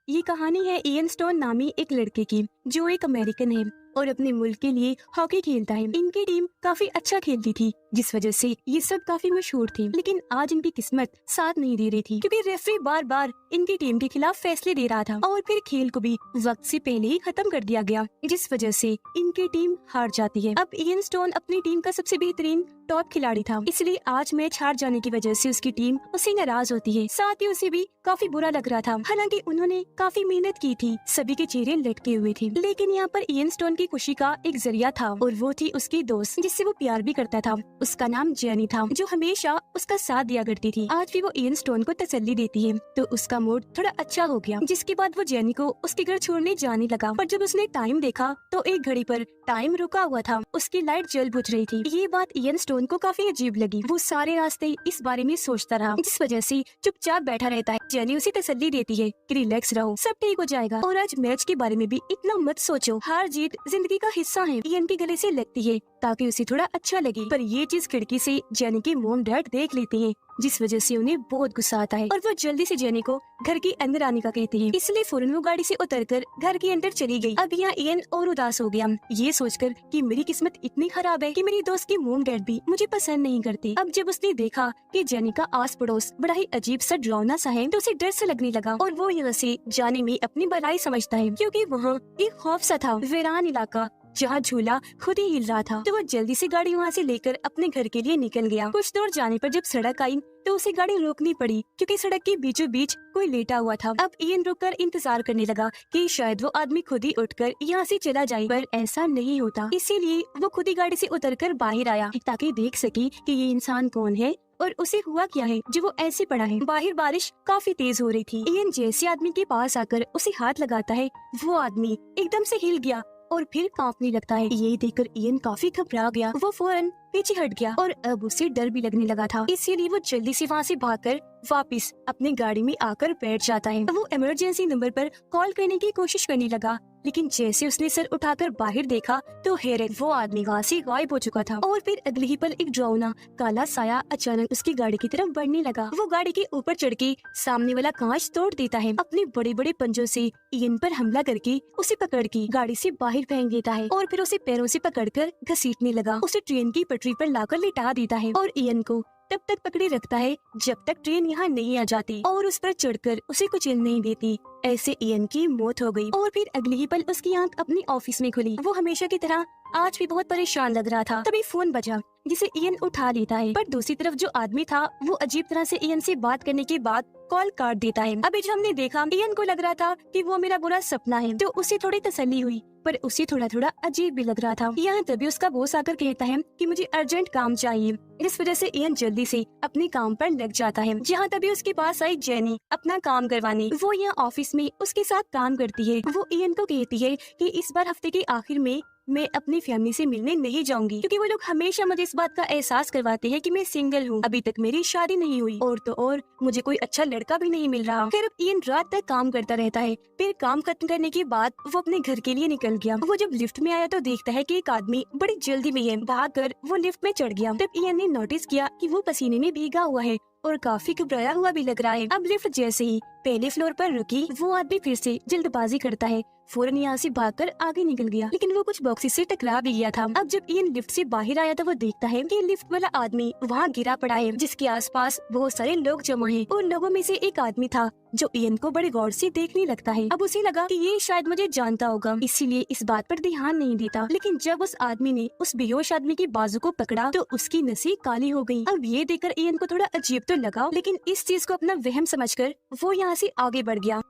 ये कहानी है इयन स्टोन नामी एक लड़के की जो एक अमेरिकन है और अपने मुल्क के लिए हॉकी खेलता है। इनकी टीम काफी अच्छा खेलती थी जिस वजह से ये सब काफी मशहूर थे। लेकिन आज इनकी किस्मत साथ नहीं दे रही थी क्योंकि रेफरी बार बार इनकी टीम के खिलाफ फैसले दे रहा था और फिर खेल को भी वक्त से पहले ही खत्म कर दिया गया जिस वजह से इनकी टीम हार जाती है। अब इयन स्टोन अपनी टीम का सबसे बेहतरीन टॉप खिलाड़ी था, इसलिए आज मैच हार जाने की वजह से उसकी टीम उससे नाराज होती है। साथ ही उसे भी काफी बुरा लग रहा था, हालांकि उन्होंने काफी मेहनत की थी, सभी के चेहरे लटके हुए थे। लेकिन यहाँ पर इयन स्टोन की खुशी का एक जरिया था और वो थी उसकी दोस्त जिससे वो प्यार भी करता था। उसका नाम जेनी था जो हमेशा उसका साथ दिया करती थी। आज भी वो इयन स्टोन को तसल्ली देती है तो उसका मूड थोड़ा अच्छा हो गया, जिसके बाद वो जेनी को उसके घर छोड़ने जाने लगा। पर जब उसने टाइम देखा तो एक घड़ी पर टाइम रुका हुआ था, उसकी लाइट जल बुझ रही थी। ये बात इयन स्टोन को काफी अजीब लगी। वो सारे रास्ते इस बारे में सोचता रहा जिस वजह से चुपचाप बैठा रहता है। जेनी उसे तसल्ली देती है कि रिलैक्स रहो, सब ठीक हो जाएगा और आज मैच के बारे में भी इतना मत सोचो, हार जीत जिंदगी का हिस्सा है। इयन के गले से लगती है ताकि उसे थोड़ा अच्छा लगे, पर ये चीज खिड़की से जेनी के मॉम डैड देख लेते हैं जिस वजह से उन्हें बहुत गुस्सा आता है और वो जल्दी से जेनी को घर के अंदर आने का कहते हैं। इसलिए फौरन वो गाड़ी से उतरकर घर के अंदर चली गई। अब यहाँ इयन और उदास हो गया, ये सोचकर कि मेरी किस्मत इतनी खराब है कि मेरी दोस्त के मॉम डैड भी मुझे पसंद नहीं करते। अब जब उसने देखा कि जेनी का आस पड़ोस बड़ा ही अजीब सा डरावना सा है तो उसे डर से लगने लगा और वो यहाँ से जाने में अपनी भलाई समझता है क्योंकि वहाँ एक खौफ सा था, वीरान इलाका जहाँ झूला खुद ही हिल रहा था। तो वो जल्दी से गाड़ी वहाँ से लेकर अपने घर के लिए निकल गया। कुछ दूर जाने पर जब सड़क आई तो उसे गाड़ी रोकनी पड़ी क्योंकि सड़क के बीचों बीच कोई लेटा हुआ था। अब इयन रुककर इंतजार करने लगा कि शायद वो आदमी खुद ही उठकर यहाँ से चला जाए, पर ऐसा नहीं होता। इसीलिए वो खुद ही गाड़ी से उतरकर बाहर आया ताकि देख सके कि ये इंसान कौन है और उसे हुआ क्या है जो वो ऐसे पड़ा है। बाहर बारिश काफी तेज हो रही थी। इयन जैसे आदमी के पास आकर उसे हाथ लगाता है वो आदमी एकदम से हिल गया और फिर कांपने लगता है। ये देखकर इयन काफी घबरा गया, वो फौरन पीछे हट गया और अब उसे डर भी लगने लगा था। इसीलिए वो जल्दी से वहाँ से भागकर वापस अपनी गाड़ी में आकर बैठ जाता है। वो इमरजेंसी नंबर पर कॉल करने की कोशिश करने लगा, लेकिन जैसे उसने सर उठाकर बाहर देखा तो हैरत, वो आदमी वहाँ से गायब हो चुका था। और फिर अगले ही पल एक डरावना काला साया अचानक उसकी गाड़ी की तरफ बढ़ने लगा। वो गाड़ी के ऊपर चढ़ के सामने वाला कांच तोड़ देता है, अपने बड़े बड़े पंजों से इयन पर हमला करके उसे पकड़ के गाड़ी से बाहर फेंक देता है और फिर उसे पैरों से पकड़कर घसीटने लगा। उसे ट्रेन की पटरी पर लाकर लिटा देता है और इयन को तब तक पकड़े रखता है जब तक ट्रेन यहाँ नहीं आ जाती और उस पर चढ़कर उसे कुछ नहीं देती। ऐसे इयन की मौत हो गई और फिर अगले ही पल उसकी आंख अपनी ऑफिस में खुली। वो हमेशा की तरह आज भी बहुत परेशान लग रहा था। तभी फोन बजा जिसे इयन उठा लेता है, पर दूसरी तरफ जो आदमी था वो अजीब तरह से इयन से बात करने के बाद कॉल काट देता है। अभी जो हमने देखा इयन को लग रहा था कि वो मेरा बुरा सपना है, तो उसे थोड़ी तसल्ली हुई, पर उसे थोड़ा थोड़ा अजीब भी लग रहा था। यहाँ तभी उसका बॉस आकर कहता है कि मुझे अर्जेंट काम चाहिए। इस वजह से इयन जल्दी से अपने काम पर लग जाता है। जहाँ तभी उसके पास आई जेनी अपना काम करवाने। वो यहाँ ऑफिस में उसके साथ काम करती है। वो इयन को कहती है कि इस बार हफ्ते के आखिर में मैं अपनी फैमिली से मिलने नहीं जाऊंगी क्योंकि वो लोग हमेशा मुझे इस बात का एहसास करवाते हैं कि मैं सिंगल हूँ, अभी तक मेरी शादी नहीं हुई और तो और मुझे कोई अच्छा लड़का भी नहीं मिल रहा। फिर इयन रात तक काम करता रहता है। फिर काम खत्म करने के बाद वो अपने घर के लिए निकल गया। वो जब लिफ्ट में आया तो देखता है कि एक आदमी बड़ी जल्दी में है। भागकर वो लिफ्ट में चढ़ गया। तब इयन ने नोटिस किया कि वो पसीने में भीगा हुआ है और काफी घबराया हुआ भी लग रहा है। अब लिफ्ट जैसे ही पहले फ्लोर पर रुकी वो आदमी फिर से जल्दबाजी करता है, फौरन यहाँ से भागकर आगे निकल गया, लेकिन वो कुछ बॉक्सेस से टकरा भी गया था। अब जब इयन लिफ्ट से बाहर आया तो वो देखता है कि लिफ्ट वाला आदमी वहाँ गिरा पड़ा है जिसके आसपास बहुत सारे लोग जमा हैं और लोगों में से एक आदमी था जो इयन को बड़े गौर से देखने लगता है। अब उसे लगा कि ये शायद मुझे जानता होगा, इसीलिए इस बात पर ध्यान नहीं देता। लेकिन जब उस आदमी ने उस बेहोश आदमी के बाजू को पकड़ा तो उसकी नसें काली हो गई। अब ये देखकर इयन को थोड़ा अजीब तो लगा, लेकिन इस चीज को अपना वहम समझकर वो यहाँ से आगे बढ़ गया।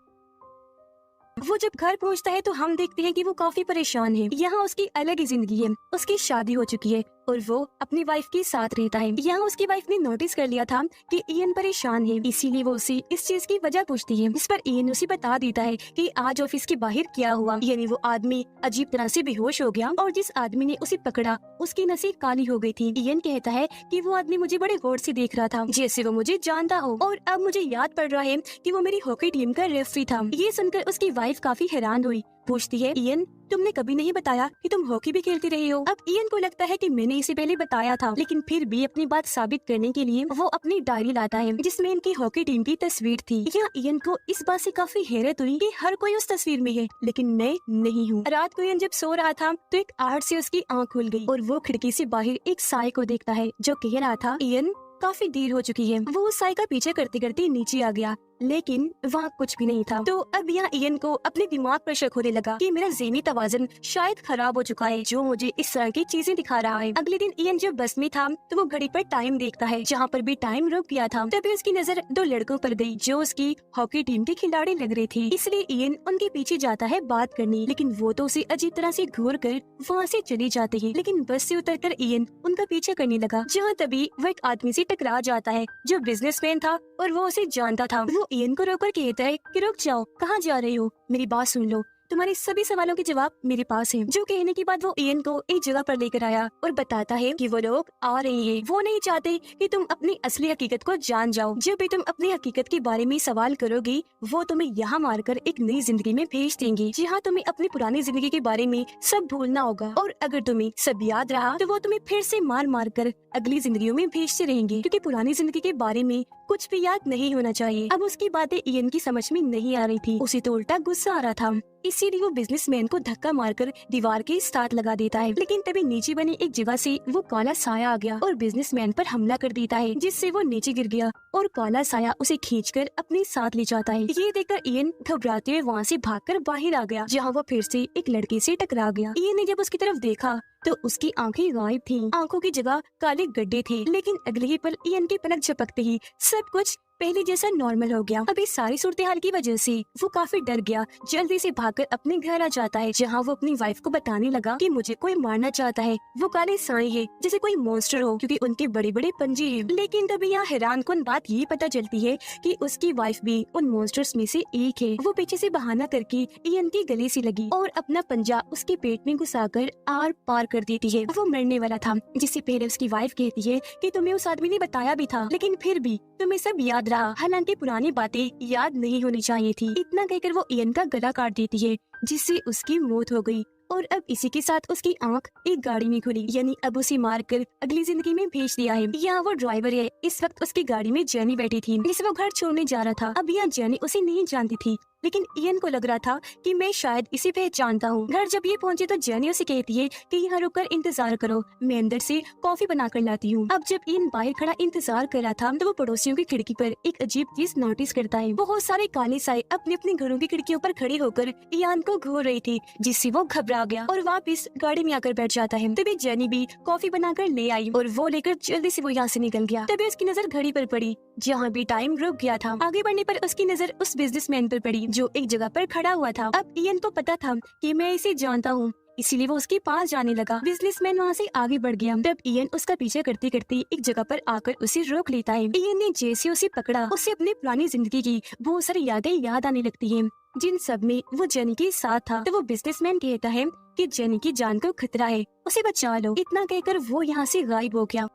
वो जब घर पहुंचता है तो हम देखते हैं कि वो काफी परेशान है। यहाँ उसकी अलग ही जिंदगी है, उसकी शादी हो चुकी है और वो अपनी वाइफ के साथ रहता है। यहाँ उसकी वाइफ ने नोटिस कर लिया था कि इयन परेशान है, इसीलिए वो उसे इस चीज की वजह पूछती है, जिस पर इयन उसे बता देता है कि आज ऑफिस के बाहर क्या हुआ। यानी वो आदमी अजीब तरह से बेहोश हो गया और जिस आदमी ने उसे पकड़ा उसकी नसें काली हो गई थी। इयन कहता है कि वो आदमी मुझे बड़े गौर से देख रहा था जैसे वो मुझे जानता हो और अब मुझे याद पड़ रहा है कि वो मेरी हॉकी टीम का रेफरी था। ये सुनकर उसकी वाइफ काफी हैरान हुई पूछती है, इयन तुमने कभी नहीं बताया कि तुम हॉकी भी खेलती रही हो। अब इयन को लगता है कि मैंने इसे पहले बताया था, लेकिन फिर भी अपनी बात साबित करने के लिए वो अपनी डायरी लाता है जिसमें इनकी हॉकी टीम की तस्वीर थी। यहाँ इयन को इस बात से काफी हैरत हुई कि हर कोई उस तस्वीर में है, लेकिन मैं नहीं हूँ। रात को इयन जब सो रहा था तो एक आहट से उसकी आँख खुल गई और वो खिड़की से बाहर एक साय को देखता है जो कह रहा था, इयन काफी देर हो चुकी है। वो उस साय का पीछे करते करते नीचे आ गया, लेकिन वहाँ कुछ भी नहीं था। तो अब यहाँ इयन को अपने दिमाग पर शक होने लगा कि मेरा ज़हनी तवाज़ुन शायद खराब हो चुका है जो मुझे इस तरह की चीजें दिखा रहा है। अगले दिन इयन जब बस में था तो वो घड़ी पर टाइम देखता है, जहाँ पर भी टाइम रुक गया था। तभी उसकी नजर दो लड़कों पर गई जो उसकी हॉकी टीम के खिलाड़ी लग रहे थे, इसलिए इयन उनके पीछे जाता है बात करने, लेकिन वो तो उसे अजीब तरह से घूर कर वहाँ से चले जाते हैं। लेकिन बस से उतरकर इयन उनका पीछा करने लगा, जहाँ तभी वो एक आदमी से टकरा जाता है जो बिजनेसमैन था और वो उसे जानता था। वो इयन को रोककर कहता है कि रुक जाओ, कहाँ जा रहे हो, मेरी बात सुन लो, तुम्हारे सभी सवालों के जवाब मेरे पास हैं। जो कहने के बाद वो इयन को एक जगह पर लेकर आया और बताता है कि वो लोग आ रहे हैं। वो नहीं चाहते कि तुम अपनी असली हकीकत को जान जाओ। जब भी तुम अपनी हकीकत के बारे में सवाल करोगी वो तुम्हें यहाँ मारकर एक नई जिंदगी में भेज देंगे, जहाँ तुम्हें अपनी पुरानी जिंदगी के बारे में सब भूलना होगा, और अगर तुम्हें सब याद रहा तो वो तुम्हें फिर से मार मार कर अगली जिंदगियों में भेजते रहेंगे, क्योंकि पुरानी जिंदगी के बारे में कुछ भी याद नहीं होना चाहिए। अब उसकी बातें इयन की समझ में नहीं आ रही थी, उसे तो उल्टा गुस्सा आ रहा था। इसीलिए वो बिजनेसमैन को धक्का मारकर दीवार के साथ लगा देता है, लेकिन तभी नीचे बनी एक जगह से वो काला साया आ गया और बिजनेसमैन पर हमला कर देता है, जिससे वो नीचे गिर गया और काला साया उसे खींचकर अपने साथ ले जाता है। ये देखकर इयन घबराते हुए वहाँ से भागकर बाहर आ गया, जहाँ वो फिर से एक लड़के से टकरा गया। इयन ने जब उसकी तरफ देखा तो उसकी आंखें गायब थीं, आंखों की जगह काले गड्ढे थे, लेकिन अगले ही पल इयन की पलक झपकते ही सब कुछ पहले जैसा नॉर्मल हो गया। अब इस सारी सूरत हाल की वजह से वो काफी डर गया, जल्दी से भागकर अपने घर आ जाता है, जहाँ वो अपनी वाइफ को बताने लगा कि मुझे कोई मारना चाहता है, वो काले साए है जैसे कोई मॉन्स्टर हो, क्योंकि उनके बड़े बड़े पंजे हैं। लेकिन तभी यहाँ हैरानकुन बात ये पता चलती है कि उसकी वाइफ भी उन मॉन्स्टर्स में से एक है। वो पीछे से बहाना करके इयन के गले से लगी और अपना पंजा उसके पेट में घुसाकर आर पार कर देती है। वो मरने वाला था, जिससे पहले उसकी वाइफ कहती है कि तुम्हें उस आदमी ने बताया भी था, लेकिन फिर भी तुम्हें सब याद रहा, हालांकि पुरानी बातें याद नहीं होनी चाहिए थी। इतना कहकर वो इयन का गला काट देती है, जिससे उसकी मौत हो गई। और अब इसी के साथ उसकी आंख एक गाड़ी में खुली, यानी अब उसे मारकर अगली जिंदगी में भेज दिया है। यहाँ वो ड्राइवर है, इस वक्त उसकी गाड़ी में जेनी बैठी थी, जिसे वो घर छोड़ने जा रहा था। अब यहाँ जेनी उसे नहीं जानती थी, लेकिन इयन को लग रहा था कि मैं शायद इसे पहचानता हूँ। घर जब ये पहुंचे तो जेनी उसे कहती है कि यहाँ रुककर इंतजार करो, मैं अंदर से कॉफी बना कर लाती हूँ। अब जब इयन बाहर खड़ा इंतजार कर रहा था तो वो पड़ोसियों की खिड़की पर एक अजीब चीज नोटिस करता है। बहुत सारे काले साए अपने अपने घरों की खिड़कियों पर खड़े होकर इयन को घूर रही थी, जिससे वो घबरा गया और वापिस गाड़ी में आकर बैठ जाता है। तभी जेनी भी कॉफी बनाकर ले आई और वो लेकर जल्दी से वो यहाँ से निकल गया। तभी उसकी नजर घड़ी पर पड़ी, जहाँ भी टाइम रुक गया था। आगे बढ़ने पर उसकी नजर उस बिजनेसमैन पर पड़ी जो एक जगह पर खड़ा हुआ था। अब इयन को पता था कि मैं इसे जानता हूँ, इसीलिए वो उसके पास जाने लगा। बिजनेसमैन वहाँ से आगे बढ़ गया। तब इयन उसका पीछे करते करते एक जगह पर आकर उसे रोक लेता है। इयन ने जैसे उसे पकड़ा, उसे अपनी पुरानी जिंदगी की बहुत सारी यादें याद आने लगती हैं, जिन सब में वो जेनी के साथ था। तो वो बिजनेसमैन कहता है कि जेनी की जान को खतरा है, उसे बचा लो। इतना कहकर वो यहाँ से गायब हो गया।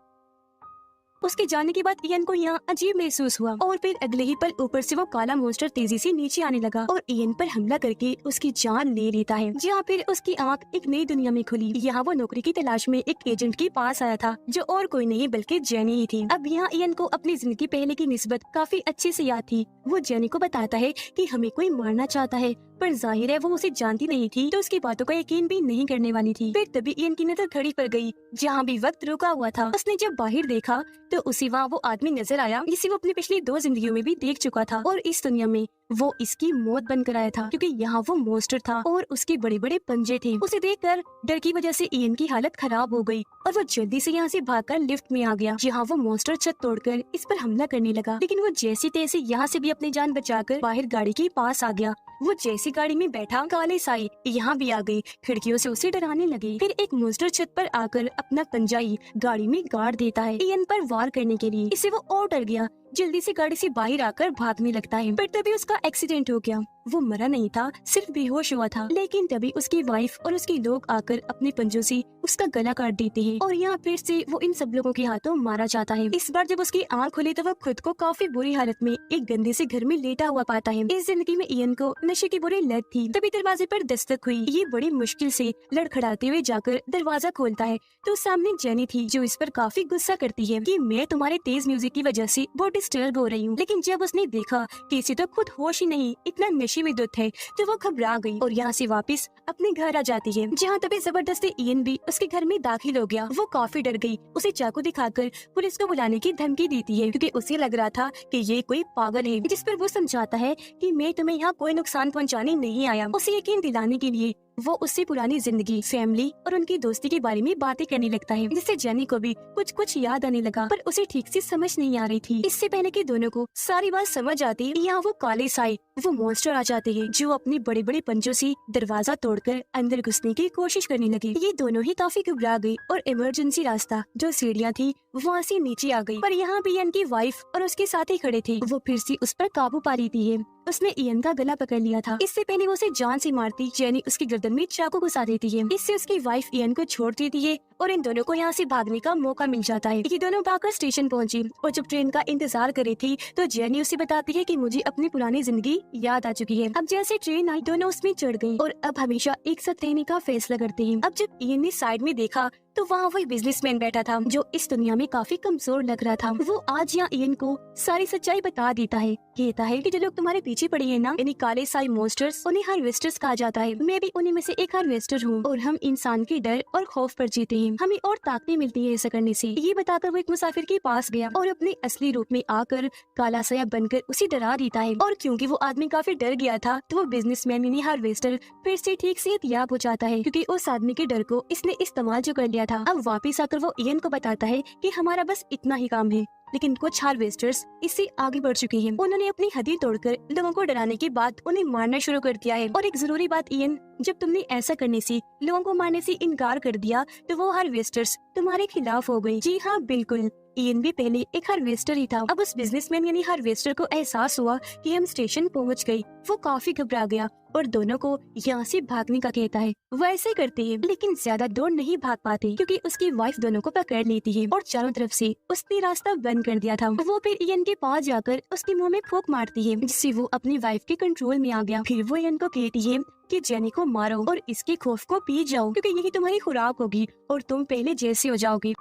उसके जाने के बाद इयन को यहाँ अजीब महसूस हुआ और फिर अगले ही पल ऊपर से वो काला मॉन्स्टर तेजी से नीचे आने लगा और इयन पर हमला करके उसकी जान ले लेता है। जहाँ फिर उसकी आंख एक नई दुनिया में खुली। यहाँ वो नौकरी की तलाश में एक एजेंट के पास आया था, जो और कोई नहीं बल्कि जेनी ही थी। अब यहाँ इयन को अपनी जिंदगी पहले की निस्बत काफी अच्छे से याद थी। वो जेनी को बताता है कि हमें कोई मारना चाहता है, पर जाहिर है वो उसे जानती नहीं थी, तो उसकी बातों का यकीन भी नहीं करने वाली थी। फिर तभी इयन की नजर घड़ी पर गई, जहाँ भी वक्त रुका हुआ था। उसने जब बाहर देखा तो उसे वहाँ वो आदमी नजर आया जिसे वो अपनी पिछली 2 जिंदगियों में भी देख चुका था, और इस दुनिया में वो इसकी मौत बनकर आया था, क्योंकि यहाँ वो मॉन्स्टर था और उसके बड़े बड़े पंजे थे। उसे देखकर डर की वजह से इयन की हालत खराब हो गई और वो जल्दी से यहाँ से भागकर लिफ्ट में आ गया, जहाँ वो मॉन्स्टर छत तोड़कर इस पर हमला करने लगा। लेकिन वो जैसे तैसे यहाँ से भी अपनी जान बचाकर बाहर गाड़ी के पास आ गया। वो जैसी गाड़ी में बैठा, काले साए यहाँ भी आ गई, खिड़कियों से उसे डराने लगे। फिर एक मॉन्स्टर छत पर आकर अपना पंजा ही गाड़ी में गाड़ देता है इयन पर वार करने के लिए। इससे वो और डर गया, जल्दी से गाड़ी से बाहर आकर भागने लगता है, पर तभी उसका एक्सीडेंट हो गया। वो मरा नहीं था, सिर्फ बेहोश हुआ था। लेकिन तभी उसकी वाइफ और उसके लोग आकर अपने पंजों से उसका गला काट देते हैं और यहाँ फिर से वो इन सब लोगों के हाथों मारा जाता है। इस बार जब उसकी आंख खुली तो वो खुद को काफी बुरी हालत में एक गंदे से घर में लेटा हुआ पाता है। इस जिंदगी में इयन को नशे की बुरी लत थी। तभी दरवाजे पर दस्तक हुई। ये बड़ी मुश्किल से लड़खड़ाते हुए जाकर दरवाजा खोलता है तो सामने जेनी थी, जो इस पर काफी गुस्सा करती है कि मैं तुम्हारे तेज म्यूजिक की वजह से बहुत डिस्टर्ब हो रही हूँ। लेकिन जब उसने देखा कि इसे तो खुद होश ही नहीं, इतना नशे में धुत है, तो वो घबरा गई और यहाँ से वापस अपने घर आ जाती है, जहाँ तभी जबरदस्ती इयन भी उसके घर में दाखिल हो गया। वो काफी डर गई, उसे चाकू दिखाकर पुलिस को बुलाने की धमकी देती है, क्योंकि उसे लग रहा था कि ये कोई पागल है। जिस पर वो समझाता है कि मैं तुम्हें यहाँ कोई नुकसान पहुँचाने नहीं आया। उसे यकीन दिलाने के लिए वो उससे पुरानी जिंदगी, फैमिली और उनकी दोस्ती के बारे में बातें करने लगता है, जिससे जेनी को भी कुछ कुछ याद आने लगा, पर उसे ठीक से समझ नहीं आ रही थी। इससे पहले कि दोनों को सारी बात समझ आती, यहाँ वो काले साए वो मॉन्स्टर आ जाते हैं, जो अपने बड़े बड़े पंजों से दरवाजा तोड़कर अंदर घुसने की कोशिश करने लगे। ये दोनों ही काफी घबरा गई और इमरजेंसी रास्ता जो सीढ़ियाँ थी वहाँ से नीचे आ गई। पर यहाँ भी इयन की वाइफ और उसके साथी खड़े थे। वो फिर से उस पर काबू पा रही है। उसने इयन का गला पकड़ लिया था। इससे पहले वो उसे जान से मारती, जेनी उसकी गर्दन में चाकू घुसा देती है। इससे उसकी वाइफ इयन को छोड़ देती है और इन दोनों को यहाँ से भागने का मौका मिल जाता है। ये दोनों भागकर स्टेशन पहुंची और जब ट्रेन का इंतजार कर रही थी तो जेनी उसे बताती है कि मुझे अपनी पुरानी जिंदगी याद आ चुकी है। अब जैसे ट्रेन आई, दोनों उसमें चढ़ गई और अब हमेशा एक साथ रहने का फैसला करते हैं। अब जब इयन ने साइड में देखा तो वहाँ वही बिजनेसमैन बैठा था, जो इस दुनिया में काफी कमजोर लग रहा था। वो आज यहाँ इयन को सारी सच्चाई बता देता है। कहता है कि जो लोग तुम्हारे पीछे पड़े हैं ना, यानी काले साई मॉन्स्टर्स, उन्हें हार्वेस्टर्स कहा जाता है। मैं भी उन्हीं में से एक हार्वेस्टर हूँ और हम इंसान के डर और खौफ पर जीते हैं। हमें और ताकतें मिलती है ऐसा करने से। ये बताकर वो एक मुसाफिर के पास गया और अपने असली रूप में आकर काला साया बनकर उसे डरा देता है। और क्योंकि वो आदमी काफी डर गया था तो वो बिजनेसमैन यानी हार्वेस्टर फिर से ठीक से एहतियात हो जाता है, क्योंकि उस आदमी के डर को इसने इस्तेमाल जो कर लिया था। अब वापिस आकर वो इयन को बताता है कि हमारा बस इतना ही काम है। लेकिन कुछ हार्वेस्टर्स इससे आगे बढ़ चुके हैं। उन्होंने अपनी हदें तोड़कर लोगों को डराने के बाद उन्हें मारना शुरू कर दिया है। और एक जरूरी बात इयन, जब तुमने ऐसा करने से, लोगों को मारने से इनकार कर दिया तो वो हार्वेस्टर्स तुम्हारे खिलाफ हो गए। जी हाँ, बिल्कुल, इयन भी पहले एक हार्वेस्टर ही था। अब उस बिजनेसमैन यानी हार्वेस्टर को एहसास हुआ कि हम स्टेशन पहुंच गए। वो काफी घबरा गया और दोनों को यहाँ से भागने का कहता है। वो ऐसे करते हैं, लेकिन ज्यादा दूर नहीं भाग पाते, क्योंकि उसकी वाइफ दोनों को पकड़ लेती है और चारों तरफ से उसने रास्ता बंद कर दिया था। वो फिर इयन के पास जाकर उसके मुंह में फूंक मारती है, जिससे वो अपनी वाइफ के कंट्रोल में आ गया। फिर वो इयन को कहती है कि जेनी को मारो और इसके खौफ को पी जाओ, क्योंकि यही तुम्हारी खुराक होगी और तुम पहले जैसे हो जाओगे।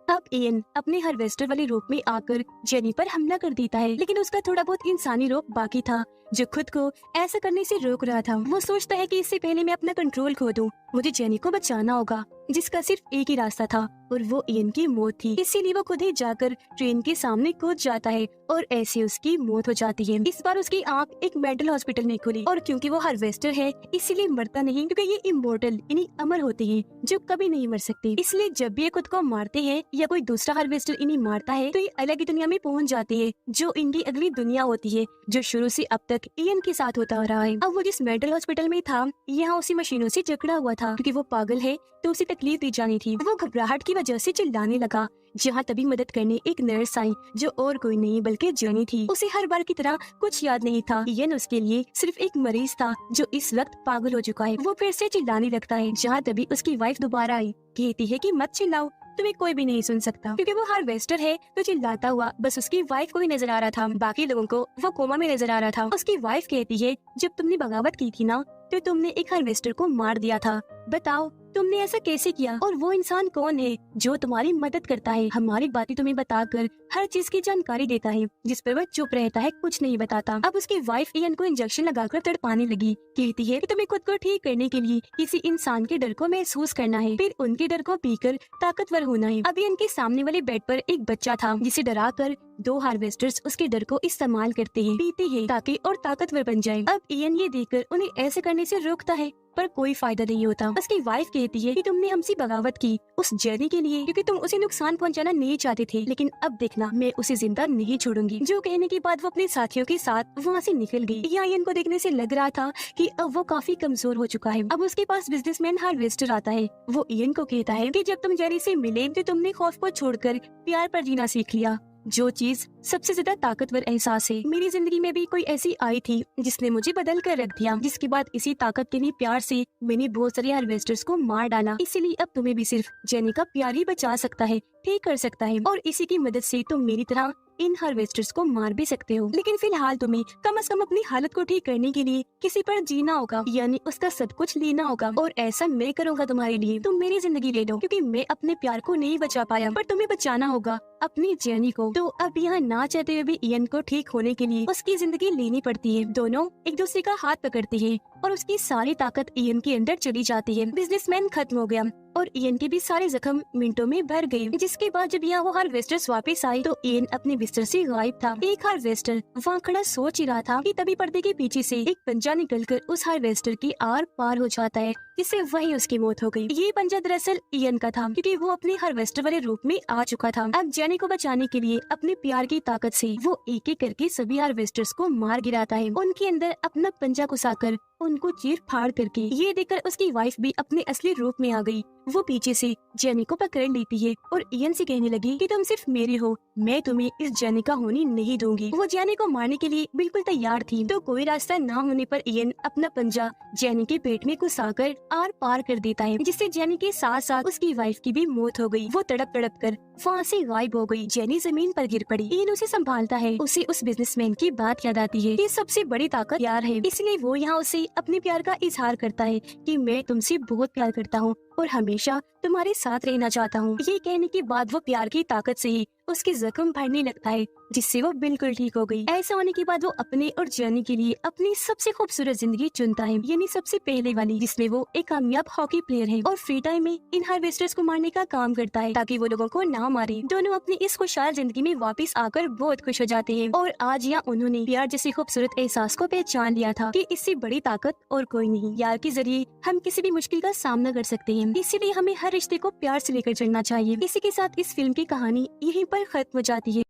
अब इयन अपने हार्वेस्टर वाले रूप में आकर जेनी पर हमला कर देता है, लेकिन उसका थोड़ा बहुत इंसानी रूप बाकी था, जो खुद को ऐसा करने से रोक रहा था। वो सोचता है कि इससे पहले मैं अपना कंट्रोल खो दूं, मुझे जेनी को बचाना होगा, जिसका सिर्फ एक ही रास्ता था और वो इयन की मौत थी। इसीलिए वो खुद ही जाकर ट्रेन के सामने कूद जाता है और ऐसे उसकी मौत हो जाती है। इस बार उसकी आंख एक मेंटल हॉस्पिटल में खुली और क्योंकि वो हार्वेस्टर है इसीलिए मरता नहीं, क्योंकि ये इमोर्टल यानी अमर होते हैं जो कभी नहीं मर सकते। इसलिए जब भी ये खुद को मारते हैं या कोई दूसरा हार्वेस्टर इन्हें मारता है तो ये अलग ही दुनिया में पहुंच जाते हैं, जो इनकी अगली दुनिया होती है, जो शुरू से अब तक इयन के साथ होता आ रहा है। अब वो जिस मेंटल हॉस्पिटल में था, यहाँ उसी मशीनों से जकड़ा हुआ था, क्योंकि वो पागल है तो उसे तकलीफ दी जानी थी। वो घबराहट की वजह से चिल्लाने लगा, जहाँ तभी मदद करने एक नर्स आई, जो और कोई नहीं बल्कि जेनी थी। उसे हर बार की तरह कुछ याद नहीं था। इयन उसके लिए सिर्फ एक मरीज था जो इस वक्त पागल हो चुका है। वो फिर से चिल्लाने लगता है, जहाँ तभी उसकी वाइफ दोबारा आई, कहती है कि मत चिल्लाओ, तुम्हें कोई भी नहीं सुन सकता। क्योंकि वो हार्वेस्टर है तो चिल्लाता हुआ बस उसकी वाइफ को ही नजर आ रहा था, बाकी लोगों को वो कोमा में नजर आ रहा था। उसकी वाइफ कहती है, जब तुमने बगावत की थी ना तो तुमने एक हार्वेस्टर को मार दिया था, बताओ तुमने ऐसा कैसे किया? और वो इंसान कौन है जो तुम्हारी मदद करता है, हमारी बातें तुम्हें बताकर हर चीज की जानकारी देता है, जिस पर वह चुप रहता है, कुछ नहीं बताता। अब उसकी वाइफ इयन को इंजेक्शन लगाकर तड़पाने लगी, कहती है कि तुम्हें खुद को ठीक करने के लिए किसी इंसान के डर को महसूस करना है, फिर उनके डर को पीकर ताकतवर होना है। अब इयन के सामने वाले बेड पर एक बच्चा था, जिसे डराकर दो हार्वेस्टर्स उसके डर को इस्तेमाल करते हैं, पीते हैं ताकि और ताकतवर बन जाए। अब इयन ये देखकर उन्हें ऐसे करने से रोकता है, पर कोई फायदा नहीं होता। उसकी वाइफ कहती है कि तुमने हमसे बगावत की उस जेनी के लिए, क्योंकि तुम उसे नुकसान पहुंचाना नहीं चाहते थे, लेकिन अब देखना मैं उसे जिंदा नहीं छोड़ूंगी। जो कहने के बाद वो अपने साथियों के साथ वहाँ से निकल गई। यहाँ इयन को देखने से लग रहा था कि अब वो काफी कमजोर हो चुका है। अब उसके पास बिजनेसमैन हार्वेस्टर आता है। वो इयन को कहता है कि जब तुम जेनी से मिले तो तुमने खौफ को छोड़कर प्यार पर जीना सीख लिया, जो चीज सबसे ज्यादा ताकतवर एहसास है। मेरी जिंदगी में भी कोई ऐसी आई थी जिसने मुझे बदल कर रख दिया, जिसके बाद इसी ताकत के लिए प्यार से मैंने बहुत सारे हार्वेस्टर्स को मार डाला। इसीलिए अब तुम्हें भी सिर्फ जेनी का प्यार ही बचा सकता है, ठीक कर सकता है, और इसी की मदद से तुम मेरी तरह इन हार्वेस्टर्स को मार भी सकते हो। लेकिन फिलहाल तुम्हें कम से कम अपनी हालत को ठीक करने के लिए किसी पर जीना होगा, यानी उसका सब कुछ लेना होगा, और ऐसा मैं करूँगा तुम्हारे लिए। तुम मेरी जिंदगी ले लो, क्योंकि मैं अपने प्यार को नहीं बचा पाया, पर तुम्हें बचाना होगा अपनी जेनी को। तो अब यहाँ ना चाहते हुए भी इयन को ठीक होने के लिए उसकी जिंदगी लेनी पड़ती है। दोनों एक दूसरे का हाथ पकड़ते हैं और उसकी सारी ताकत इयन के अंदर चली जाती है। बिजनेसमैन खत्म हो गया और इयन के भी सारे जख्म मिनटों में भर गए। जिसके बाद जब यहाँ वो हार्वेस्टर्स वापस आए तो इयन अपने बिस्तर से गायब था। एक हार्वेस्टर वहाँ खड़ा सोच ही रहा था कि तभी पर्दे के पीछे से एक पंजा निकलकर उस हार्वेस्टर की आर पार हो जाता है, जिससे वही उसकी मौत हो गई। ये पंजा दरअसल इयन का था, क्योंकि वो अपने हार्वेस्टर वाले रूप में आ चुका था। अब जेनी को बचाने के लिए अपने प्यार की ताकत से वो एक एक करके सभी हार्वेस्टर्स को मार गिराता है, उनके अंदर अपना पंजा घुसाकर उनको चीर फाड़ करके। ये देखकर उसकी वाइफ भी अपने असली रूप में आ गई। वो पीछे से जेनी को पकड़ लेती है और इयन से कहने लगी कि तुम सिर्फ मेरे हो, मैं तुम्हें इस जेनी का होने नहीं दूंगी। वो जेनी को मारने के लिए बिल्कुल तैयार थी, तो कोई रास्ता न होने पर इयन अपना पंजा जेनी के पेट में घुसाकर आर पार कर देता है, जिससे जेनी के साथ साथ उसकी वाइफ की भी मौत हो गई। वो तड़प तड़प कर वहाँ से गायब हो गई। जेनी जमीन पर गिर पड़ी। इयन उसे संभालता है। उसे उस बिजनेसमैन की बात याद आती है कि सबसे बड़ी ताकत प्यार है, इसलिए वो यहाँ उसे अपने प्यार का इजहार करता है कि मैं तुमसे बहुत प्यार करता हूँ और हमेशा तुम्हारे साथ रहना चाहता हूँ। ये कहने के बाद वो प्यार की ताकत से ही उसके जख्म भरने लगता है, जिससे वो बिल्कुल ठीक हो गई। ऐसा होने के बाद वो अपने और जेनी के लिए अपनी सबसे खूबसूरत जिंदगी चुनता है, यानी सबसे पहले वाली, जिसमें वो एक कामयाब हॉकी प्लेयर है और फ्री टाइम में इन हार्वेस्टर्स को मारने का काम करता है ताकि वो लोगों को ना मारे। दोनों अपनी इस खुशहाल जिंदगी में वापस आकर बहुत खुश हो जाते हैं और आज यहाँ उन्होंने प्यार जैसे खूबसूरत एहसास को पहचान लिया था कि इससे बड़ी ताकत और कोई नहीं। प्यार के जरिए हम किसी भी मुश्किल का सामना कर सकते हैं, इसीलिए हमें हर रिश्ते को प्यार से लेकर चलना चाहिए। इसी के साथ इस फिल्म की कहानी यहीं पर खत्म हो जाती है।